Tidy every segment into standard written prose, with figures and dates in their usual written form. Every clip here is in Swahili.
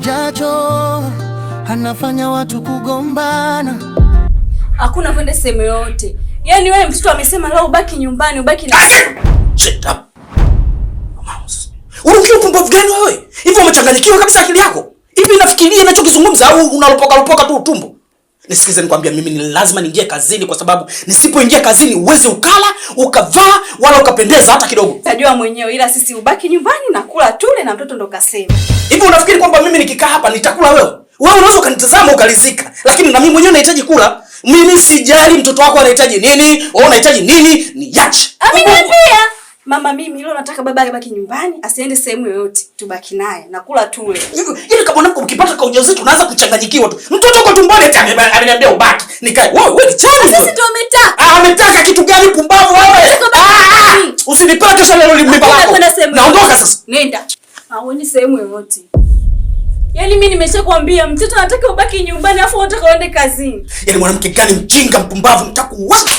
Kijacho anafanya watu kugombana. Hakuna kwenda sehemu yote. Yaani wewe mtoto amesema leo ubaki nyumbani, ubaki na shut up. Unaongea upumbavu gani wewe? Hivi umechanganyikiwa kabisa akili yako? Hivi unafikiria ninachokizungumza au unalopoka tu tumbo? Nisikize nikwambia, mimi ni lazima niingie kazini kwa sababu nisipoingia kazini uweze ukala, ukavaa wala ukapendeza hata kidogo. Najua mwenyewe, ila sisi ubaki nyumbani na kula tule na mtoto ndo kasema. Hivi unafikiri kwamba mimi nikikaa hapa nitakula wewe? Wewe unaweza ukanitazama ukalizika, lakini na mimi mwenyewe nahitaji kula. Mimi sijali mtoto wako anahitaji nini, wewe unahitaji nini, niache. Amina pia. Mama, mimi leo nataka baba abaki nyumbani, asiende sehemu yoyote. Tubaki naye na kula tule. Ili kama mwanamke ukipata kwa ujauzito unaanza kuchanganyikiwa tu. Mtoto uko tumboni eti ameniambia ubaki. Nikae. Wewe ni chani. Sisi ndio umetaka. Ametaka kitu gani pumbavu wewe? Usinipeleke sana leo mimba lako. Naondoka sasa. Nenda. Haoni sehemu yoyote. Yaani mimi nimeshakwambia mtoto anataka ubaki nyumbani afu unataka uende kazini. Yaani mwanamke gani mjinga mpumbavu, nitakuweka.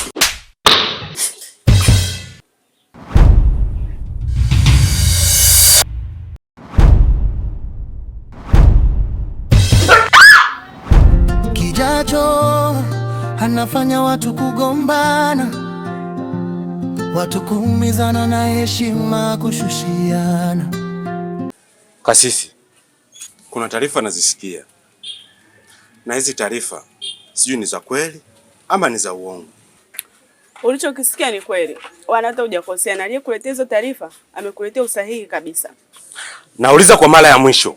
Kijacho anafanya watu kugombana, watu kuumizana na heshima kushushiana. Kasisi, kuna taarifa nazisikia, na hizi taarifa sijui ni za kweli ama ni za uongo. Ulichokisikia ni kweli, wala hata hujakosea, na aliyekuletea hizo taarifa amekuletea usahihi kabisa. Nauliza kwa mara ya mwisho,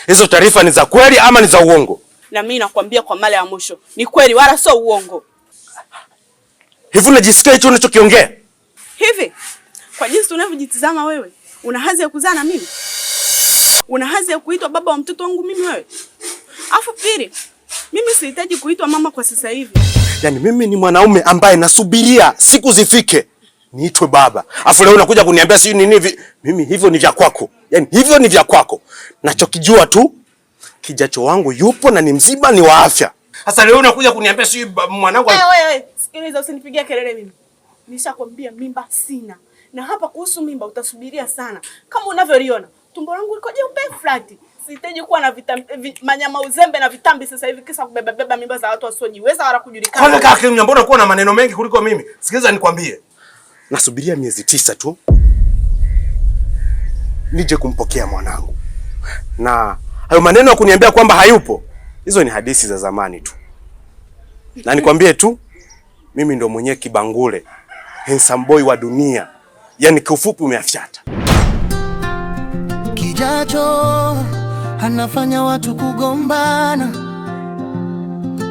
hizo taarifa ni za kweli ama ni za uongo? Na mimi nakwambia kwa mara ya mwisho, ni kweli wala sio uongo. Hivi unajisikia hicho unachokiongea? Hivi kwa jinsi unavyojitazama wewe, una hadhi ya kuzaa na mimi? Una hadhi ya kuitwa baba wa mtoto wangu mimi wewe? Afu pili, mimi sihitaji kuitwa mama kwa sasa hivi. Yaani mimi ni mwanaume ambaye nasubiria siku zifike niitwe baba. Afu leo unakuja kuniambia sio nini hivi? Mimi hivyo ni vya kwako. Yaani hivyo ni vya kwako. Nachokijua tu kijacho wangu yupo na ni mzima, ni wa afya. Sasa leo unakuja kuniambia sio mwanangu. Wewe, sikiliza, usinipigie kelele mimi. Nishakwambia mimba sina. Na hapa kuhusu mimba utasubiria sana. Kama unavyoliona, tumbo langu liko jeupe flat. Sihitaji kuwa na manyama uzembe na vitambi sasa hivi kisa kubeba mimba za watu wasiojiweza wala kujulikana. Kwanza kaka, mbona uko na maneno mengi kuliko mimi? Sikiliza nikwambie. Nasubiria miezi 9 tu nije kumpokea mwanangu. Na hayo maneno ya kuniambia kwamba hayupo, hizo ni hadithi za zamani tu. Na nikwambie tu, mimi ndo mwenye kibangule, handsome boy wa dunia. Yaani kiufupi umeafyata. Kijacho anafanya watu kugombana,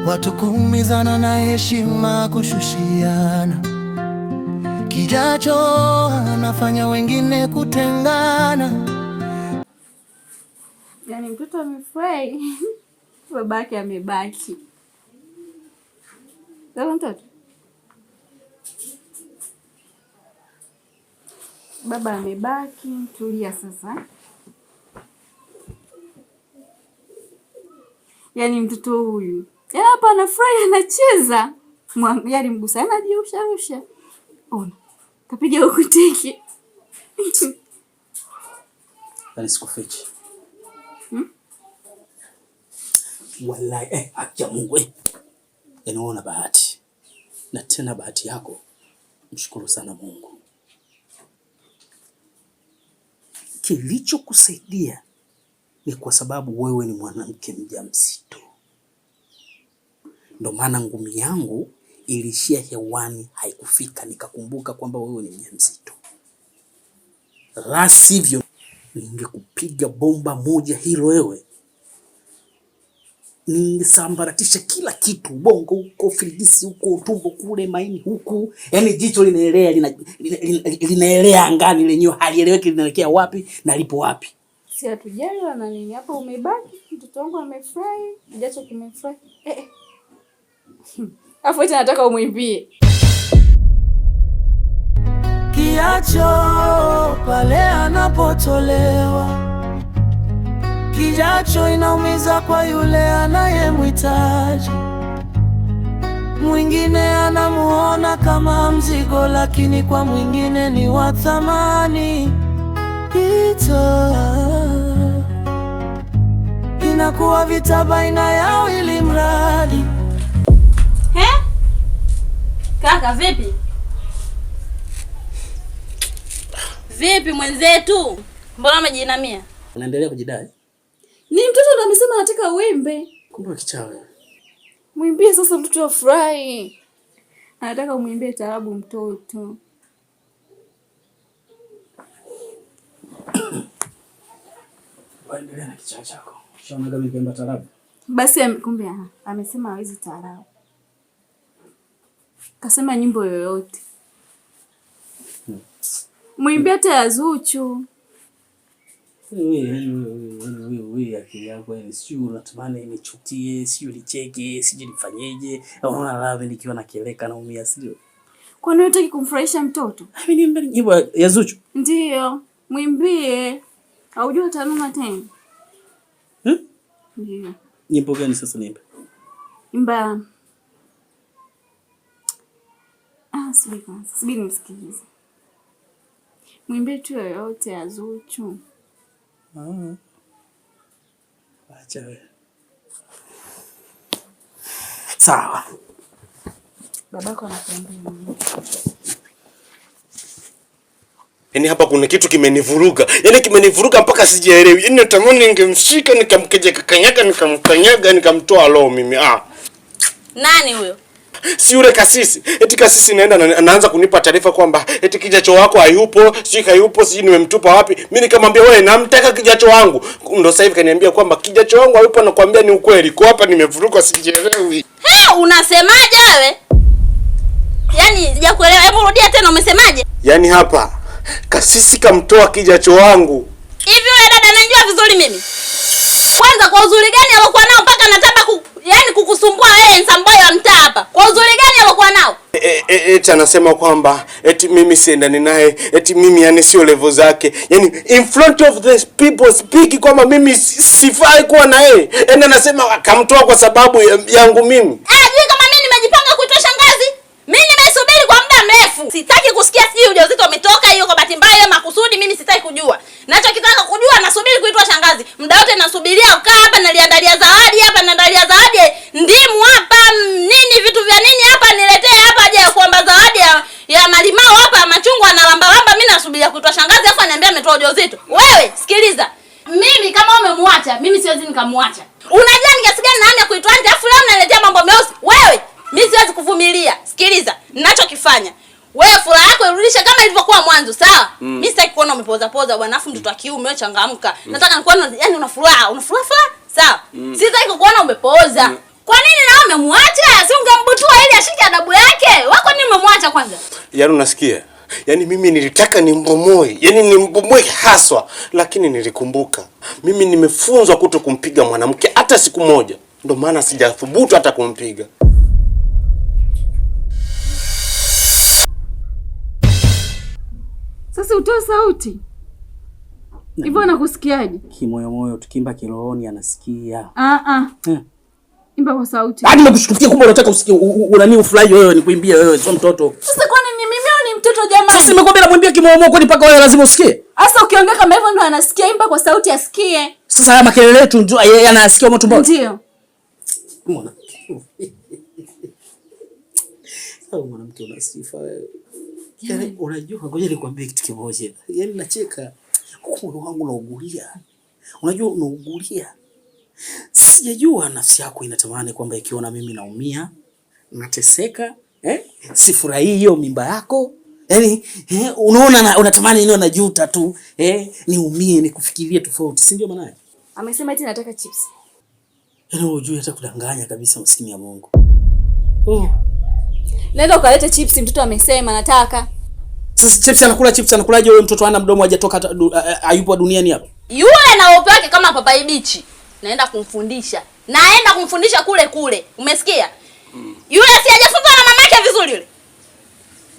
watu kuumizana na heshima kushushiana. Kijacho anafanya wengine kutengana. Yaani mtoto amefurahi. Babake amebaki. Sawa mtoto? Baba amebaki, tulia sasa. Yaani mtoto huyu, yaani hapa anafurahi, anacheza. Yaani mgusa, anajiusha. Ona. Kapiga ukutiki. Yaani sikufichi. Wallahi, haki ya Mungu. Yaani unaona bahati. Na tena bahati yako, mshukuru sana Mungu. Kilichokusaidia ni kwa sababu wewe ni mwanamke mjamzito. Ndio maana ngumi yangu ilishia hewani, haikufika, nikakumbuka kwamba wewe ni mjamzito. La sivyo ningekupiga bomba moja hilo wewe. Ningesambaratisha kila kitu, bongo huko, filigisi huko, tumbo kule, maini huku. Yaani jicho linaelea angani lenyewe, halieleweki linaelekea wapi na lipo wapi. Si hatujali na nini? Hapa umebaki, mtoto wangu amefurahi, kijacho kimefurahi. Afu eti nataka umwimbie. Kijacho pale anapotolewa, kijacho inaumiza kwa yule anayemhitaji. Mwingine anamuona kama mzigo, lakini kwa mwingine ni wa thamani. inakuwa vita baina yao ili mradi. Kaka vipi? Vipi mwenzetu? Mbona umejinamia? Unaendelea kujidai? Ni mtoto ndo amesema anataka uimbe. Kumbe kichawi. Mwimbie sasa mtoto afurahi. Anataka umwimbie taarabu mtoto. Waendelea na kichawi chako. Shaona kama nikiimba taarabu. Basi kumbe amesema hawezi taarabu. Kasema nyimbo yoyote. Mwimbie hata ya Zuchu. Wewe akili yako ni sio unatamani nichukie, sio nicheke, sio nifanyeje. Unaona lave nikiwa nakeleka naumia sio? Kwa nini unataka kumfurahisha mtoto? Mimi niimbe nyimbo ya Zuchu. Ndio, mwimbie. Haujua taaluma tena. Ndio. Nyimbo gani sasa niimbe? Imba. Subiri msikilize. Mwimbie tu yoyote ya Zuchu. Acha wewe. Sawa. Babako anakuambia. Yaani hapa kuna kitu kimenivuruga. Yaani kimenivuruga mpaka sijaelewi. Yaani natamani ningemshika nikamkanyaga nikamtoa roho mimi. Nani huyo? Si yule kasisi. Eti kasisi naenda anaanza kunipa taarifa kwamba eti kijacho wako hayupo, sijui hayupo, sijui nimemtupa wapi. Mimi nikamwambia wewe namtaka kijacho wangu. Ndio sasa hivi kaniambia kwamba kijacho wangu hayupo, nakwambia ni ukweli. Kwa hapa nimevuruga sijaelewi. Unasemaje wewe? Yaani sijakuelewa. Hebu rudia tena umesemaje? Yaani hapa kasisi kamtoa kijacho wangu. Hivi wewe dada unanijua vizuri mimi? Kwanza kwa uzuri gani alokuwa nao mpaka anataka kukusumbua wewe msambayo wa mtaa hapa? Kwa uzuri gani alokuwa nao? Eti anasema kwamba eti mimi siendani naye, eti mimi yani sio level zake. Yani in front of the people speak kwamba mimi sifai kuwa na yeye. Yaani anasema akamtoa kwa sababu yangu mimi. Ajui kama mimi nimejipanga kuitwa shangazi? Mimi nimesubiri kwa muda mrefu. Sitaki kusikia sijui ujauzito umetoka hiyo kwa bahati mbaya makusudi, mimi sitaki kujua. Ninachokitaka kujua nasubiri kuitwa shangazi. Muda wote nasubiria ukaa hapa naliandalia zawadi hapa naandalia zawadi ndimu hapa nini vitu vya nini hapa niletee hapa je kuomba zawadi ya malimao hapa machungwa na lamba mimi nasubiria kuitwa shangazi afa niambia ametoa ujauzito. Wewe sikiliza. Mimi kama umemwacha mimi siwezi nikamwacha. Unajua ni kiasi gani naanza kuitwa nje afu leo unaniletea mambo meusi. Wewe mimi siwezi kuvumilia. Sikiliza ninachokifanya. Wewe furaha yako irudishe kama ilivyokuwa mwanzo, sawa? Mimi sitaki kuona umepoza bwana afu mtoto wa kiume wewe changamka. Nataka nikuone yani una furaha, sawa? Sitaki kukuona umepoza. Kwa nini na umemwacha? Si ungembutua ili ashike adabu yake? Wako nini umemwacha kwanza? Yaani unasikia? Yaani mimi nilitaka nimbomoe, yani nimbomoe haswa, lakini nilikumbuka. Mimi nimefunzwa kuto kumpiga mwanamke hata siku moja. Ndio maana sijathubutu hata kumpiga. Sasa utoe sauti. Hivyo nakusikiaje? Kimoyo tukimba kirohoni anasikia. Imba kwa sauti. Hadi nimekushtukia kumbe unataka usikie unani ufurahi wewe nikuimbie wewe sio mtoto. Sasa kwani ni mimi au ni mtoto jamani? Sasa nimekwambia namwimbia kimoyo kwani paka wewe lazima usikie. Sasa ukiongea kama hivyo ndo anasikia, imba kwa sauti asikie. Sasa haya makelele yetu ndio yeye anasikia moto mbona? Ndio. Mwanamke una sifa wewe. Yaani unajua ngoja nikwambie kitu kimoja. Yaani nacheka. Moyo wangu unaugulia. Unajua unaugulia. Sijajua nafsi yako inatamani kwamba ikiona mimi naumia, nateseka, sifurahii hiyo mimba yako. Yaani unaona unatamani niwe najuta tu, niumie nikufikirie tofauti, si ndio maana yake? Amesema eti nataka chips. Yaani unajua hata kudanganya kabisa maskini ya Mungu. Nenda ukalete chips, mtoto amesema nataka. Sasa chips anakulaje wewe mtoto ana mdomo hajatoka hayupo duniani hapa? Yule na upe wake kama papai bichi. Naenda kumfundisha kule. Umesikia? Yule si hajafunzwa na mamake vizuri yule.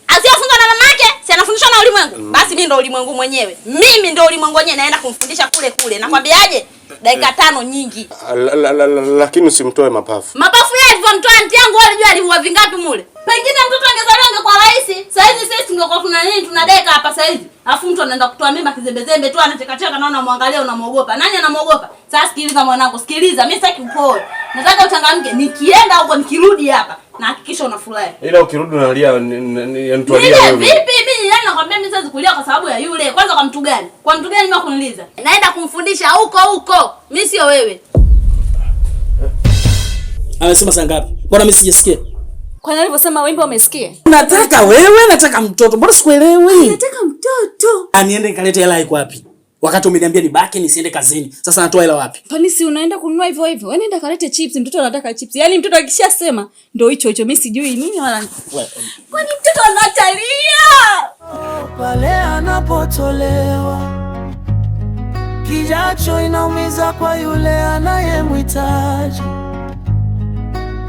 Asiyafunzwa na mamake, si anafundishwa na ulimwengu. Basi mimi ndo ulimwengu mwenyewe. Naenda kumfundisha kule. Nakwambiaje? Dakika 5 nyingi. Lakini usimtoe mapafu. Mapafu yeye alivyomtoa anti yangu alijua alivua vingapi mule. Pengine mtoto angezaliwa angekuwa rahisi. Sasa hizi sisi tungekuwa tuna nini tunadeka hapa sasa hizi. Alafu mtu anaenda kutoa mimba kizembezembe tu anacheka naona muangalia unamuogopa. Nani anamuogopa? Sasa sikiliza mwanangu, sikiliza. Mimi sitaki upoe. Nataka uchangamke. Nikienda huko nikirudi hapa na hakikisha unafurahi. Ila ukirudi unalia yanitualia wewe. Vipi mimi yani nakwambia mimi siwezi kulia kwa sababu ya yule. Kwanza kwa mtu gani? Kwa mtu gani mimi kuniliza? Naenda kumfundisha huko. Mimi sio wewe. Amesema saa ngapi? Mbona mimi sijasikia? Kwa nini alivyosema wimbo umesikia? Nataka wewe, nataka mtoto. Mbona sikuelewi? Nataka mtoto. Niende nikalete hela iko wapi? Wakati umeniambia nibaki nisiende kazini. Sasa natoa hela wapi? Kwani si unaenda kununua hivyo hivyo? Wewe nenda kalete chips, mtoto anataka chips. Yaani mtoto akishasema ndio hicho mimi sijui nini wala. Kwani mtoto anatalia? Pale anapotolewa kijacho inaumiza kwa yule anayemhitaji.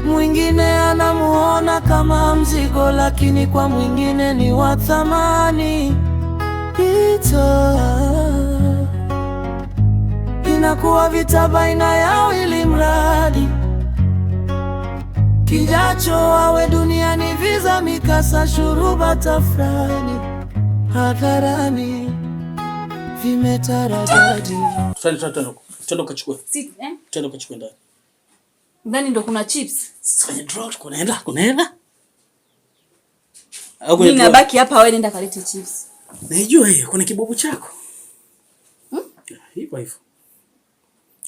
Mwingine anamuona kama mzigo, lakini kwa mwingine ni wa thamani. Inakuwa vita baina yao ili mradi kijacho awe duniani, viza mikasa, shuruba, tafrani hadharani vimetaradadi. Twende ukachukue. Twende ukachukue ndani. Ndani ndo kuna chips. Kwenye drawer kuna hela. Mimi nabaki hapa, wewe nenda kalete chips. Najua hiyo kuna kibobu chako. Hivyo.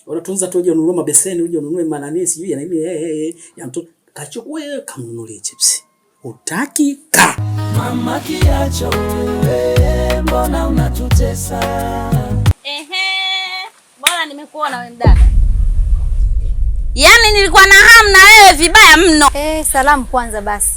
Unatunza tu uje ununue mabeseni, uje ununue manani sijui ya nini ya mtoto. Kachukue kamnunulie chips. Utaki ka. Mama kiacho wewe, mbona unatutesa? Bora nimekuona wewe mdada. Yaani nilikuwa na hamu na wewe vibaya mno. Salamu kwanza basi.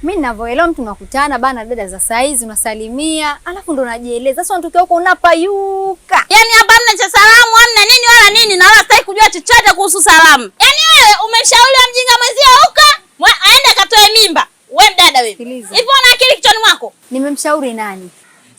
Mimi ninavyoelewa mtu unakutana bana dada za saizi unasalimia, alafu ndo unajieleza. Sasa unatokea huko unapayuka. Yaani hapa hamna cha salamu, hamna nini wala nini, na wala sitaki kujua chochote kuhusu salamu. Yaani wewe umemshauri mjinga mwenzio huko, aende akatoe mimba. Wewe mdada wewe. Hivi una akili kichwani mwako? Nimemshauri nani?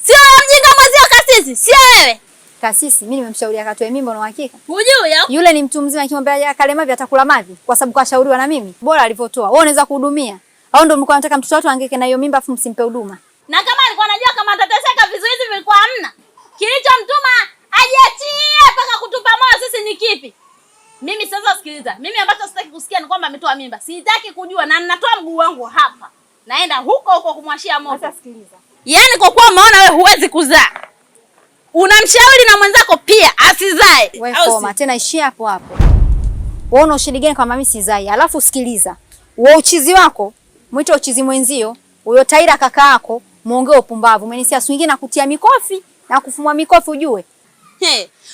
Sio mjinga mwenzio Kasisi, sio wewe. Kasisi, mimi nimemshauri akatoe mimba na uhakika. Hujui au? Yule ni mtu mzima, akimwambia akale mavi atakula mavi kwa sababu kashauriwa na mimi. Bora alivyotoa. Wewe unaweza kuhudumia. Au ndio mlikuwa nataka mtoto watu angeke na hiyo mimba afu msimpe huduma? Na kama alikuwa anajua kama atateseka vizuizi vilikuwa hamna. Kilichomtuma ajiachie mpaka kutupa moyo sisi ni kipi? Mimi sasa sikiliza. Mimi ambacho sitaki kusikia ni kwamba ametoa mimba. Sitaki kujua na ninatoa mguu wangu hapa. Naenda huko kumwashia moto. Sasa sikiliza. Yaani kwa kuwa umeona wewe huwezi kuzaa, unamshauri na mwenzako pia asizae. Wewe koma tena, ishia hapo hapo. Wewe una ushindi gani kama mimi sizai? Alafu sikiliza. Wewe uchizi wako, mwite uchizi mwenzio, huyo Taira kaka yako, muongee upumbavu. Umenisikia swingine na kutia mikofi na kufumua mikofi ujue.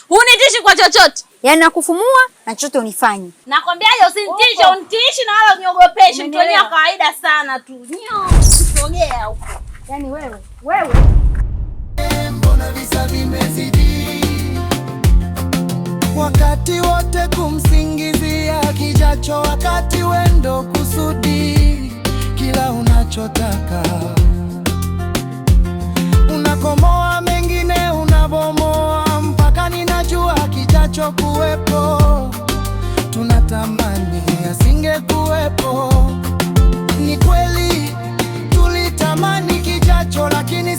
Hunitishi kwa chochote. Yaani nakufumua na chochote unifanye. Nakwambiaje usinitishe, unitishi na wala uniogopeshi. Mtu wenyewe kawaida sana tu. Sogea huko. Yaani wewe. Mbona visa vimezidi? Wakati wote kumsingizia kijacho, wakati wendo kusudi kila unachotaka. Unakomoa mengine unabomoa, mpaka ninajua kijacho kuwepo. Tunatamani asingekuwepo. Ni kweli tulitamani kijacho, lakini